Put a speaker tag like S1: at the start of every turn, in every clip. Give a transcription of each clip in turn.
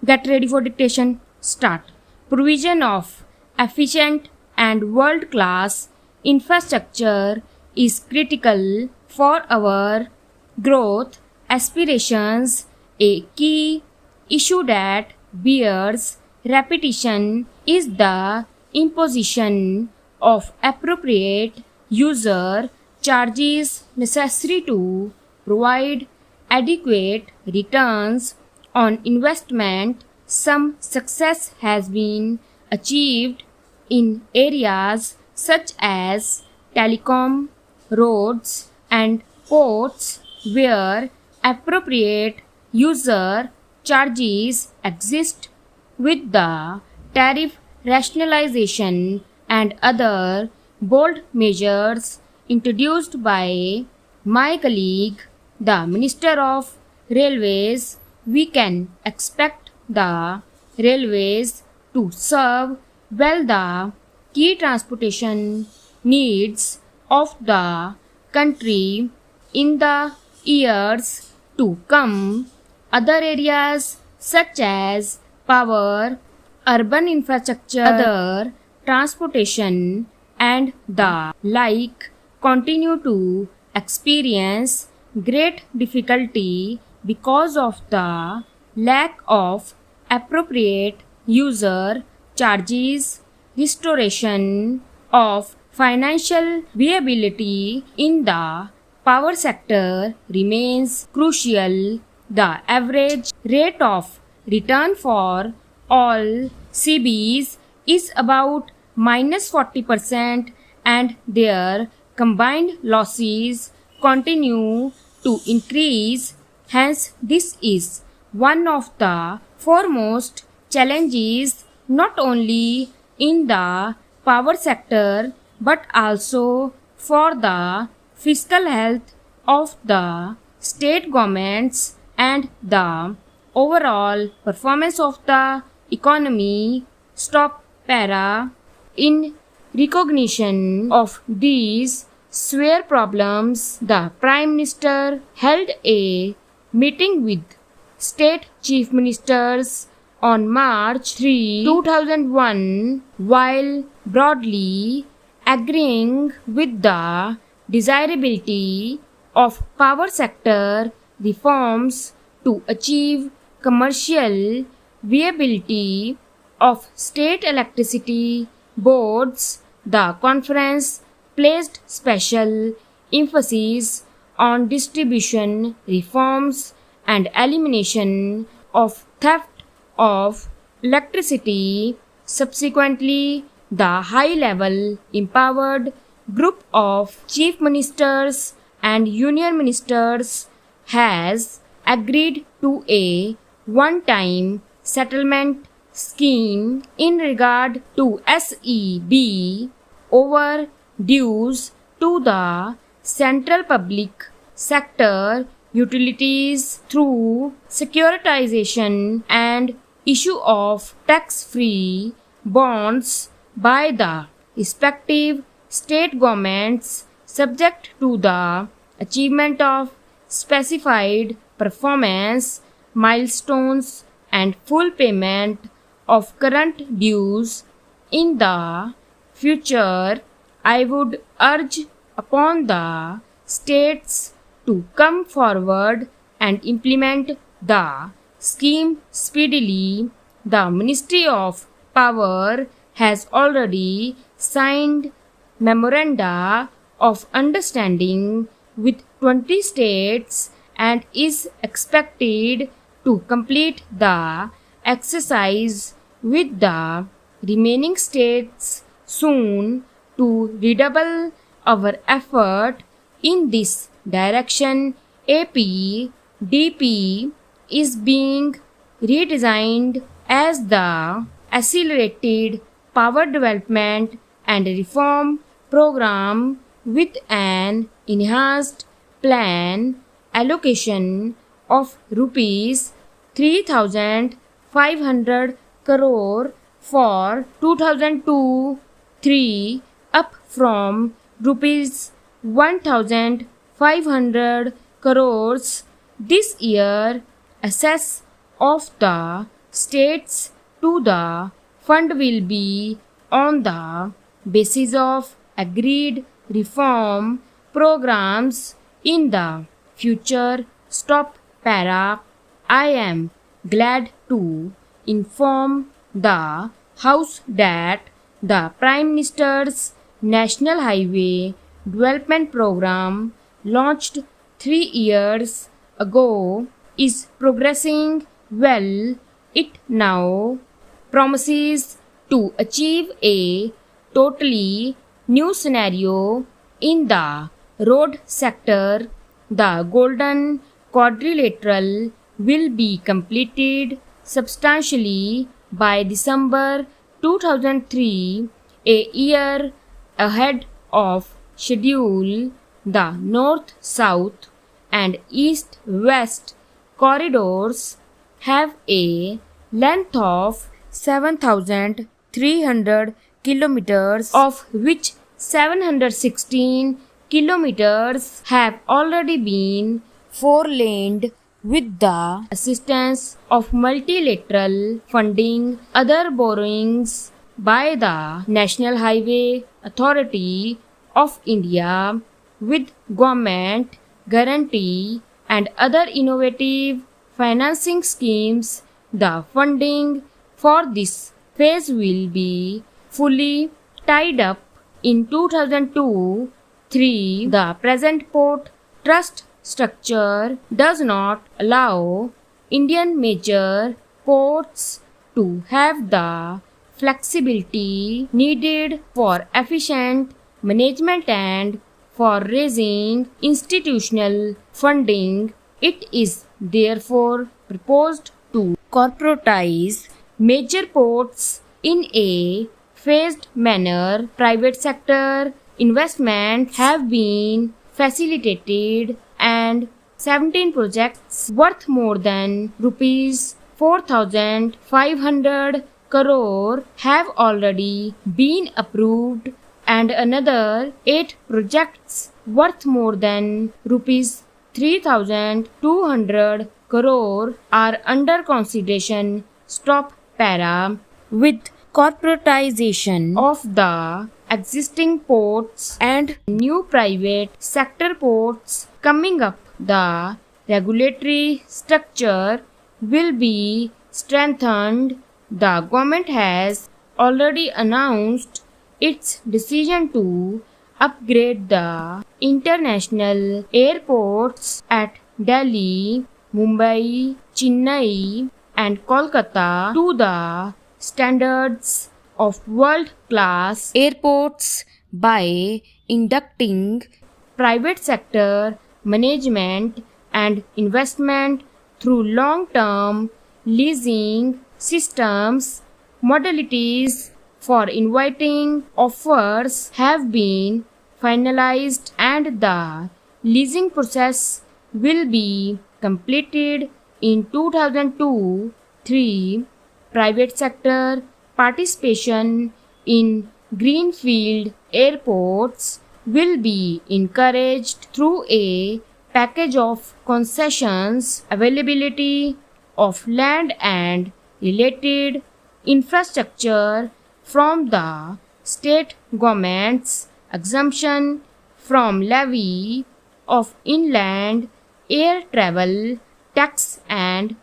S1: Get ready for dictation. Start. Provision of efficient and world-class infrastructure is critical for our growth aspirations. A key issue that bears repetition is the imposition of appropriate user charges necessary to provide adequate returns on investment. Some success has been achieved in areas such as telecom, roads, and ports where appropriate user charges exist. With the tariff rationalization and other bold measures introduced by my colleague, the Minister of Railways, we can expect the railways to serve well the key transportation needs of the country in the years to come. Other areas such as power, urban infrastructure, other transportation, and the like continue to experience great difficulty because of the lack of appropriate user charges. Restoration of financial viability in the power sector remains crucial. The average rate of return for all CBs is about -40% and their combined losses continue to increase. Hence, this is one of the foremost challenges not only in the power sector but also for the fiscal health of the state governments and the overall performance of the economy. Stop para. In recognition of these severe problems, the Prime Minister held a meeting with State Chief Ministers on March 3, 2001, while broadly agreeing with the desirability of power sector reforms to achieve commercial viability of state electricity boards. The conference placed special emphasis on distribution reforms and elimination of theft of electricity. Subsequently, the high-level empowered group of chief ministers and union ministers has agreed to a one-time settlement scheme in regard to SEB overdues to the central public sector utilities through securitization and issue of tax-free bonds by the respective state governments, subject to the achievement of specified performance milestones and full payment of current dues. In the future, I would urge upon the states to come forward and implement the scheme speedily. The Ministry of Power has already signed memoranda of understanding with 20 states and is expected to complete the exercise with the remaining states soon. To redouble our effort in this direction, APDP is being redesigned as the Accelerated Power Development and Reform Program with an enhanced plan allocation of rupees 3,500 crore for 2002-3 up from rupees 1,500 crores this year. Assess of the states to the fund will be on the basis of agreed reform programs in the future. Stop para. I am glad to inform the House that the Prime Minister's National Highway Development Program, launched 3 years ago, is progressing well. It now promises to achieve a totally new scenario in the road sector. The Golden Quadrilateral will be completed substantially by December 2003, a year ahead of schedule. The north-south and east-west corridors have a length of 7,300 kilometers, of which 716 kilometers have already been four-laned with the assistance of multilateral funding. Other borrowings by the National Highway Authority of India, with government guarantee and other innovative financing schemes. The funding for this phase will be fully tied up in 2002-3. The present port trust structure does not allow Indian major ports to have the flexibility needed for efficient management and for raising institutional funding. It is therefore proposed to corporatize major ports in a phased manner. Private sector investments have been facilitated and 17 projects worth more than rupees 4,500 crore have already been approved, and another 8 projects worth more than rupees 3,200 crore are under consideration. Stop para. With corporatization of the existing ports and new private sector ports coming up, the regulatory structure will be strengthened. The government has already announced its decision to upgrade the international airports at Delhi, Mumbai, Chennai, and Kolkata to the standards of world-class airports by inducting private sector management and investment through long-term leasing systems. Modalities for inviting offers have been finalized and the leasing process will be completed in 2002-3. Private sector participation in greenfield airports will be encouraged through a package of concessions, availability of land and related infrastructure from the state governments, exemption from levy of inland air travel tax and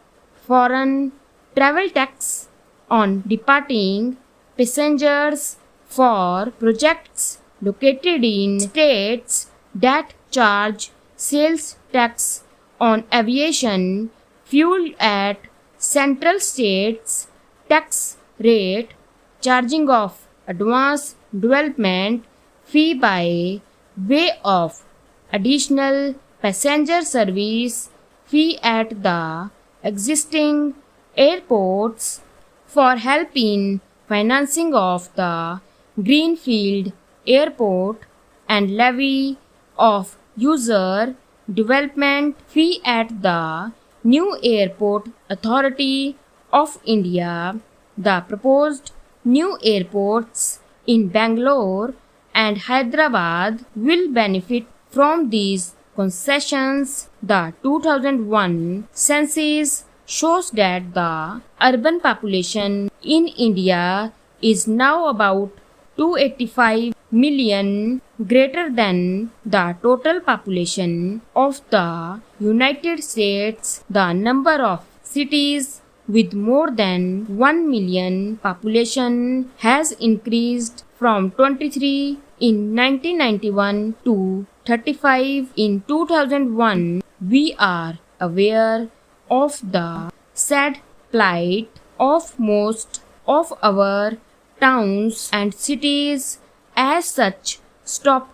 S1: foreign travel tax on departing passengers for projects located in states that charge sales tax on aviation fuel at central states tax rate, charging of advance development fee by way of additional passenger service fee at the existing airports, for help in financing of the greenfield airport, and levy of user development fee at the new airport authority of India. The proposed new airports in Bangalore and Hyderabad will benefit from these concessions. The 2001 census shows that the urban population in India is now about 285 million, greater than the total population of the United States. The number of cities with more than 1 million population has increased from 23 in 1991 to 35 in 2001. We are aware of the sad plight of most of our towns and cities. As such, stop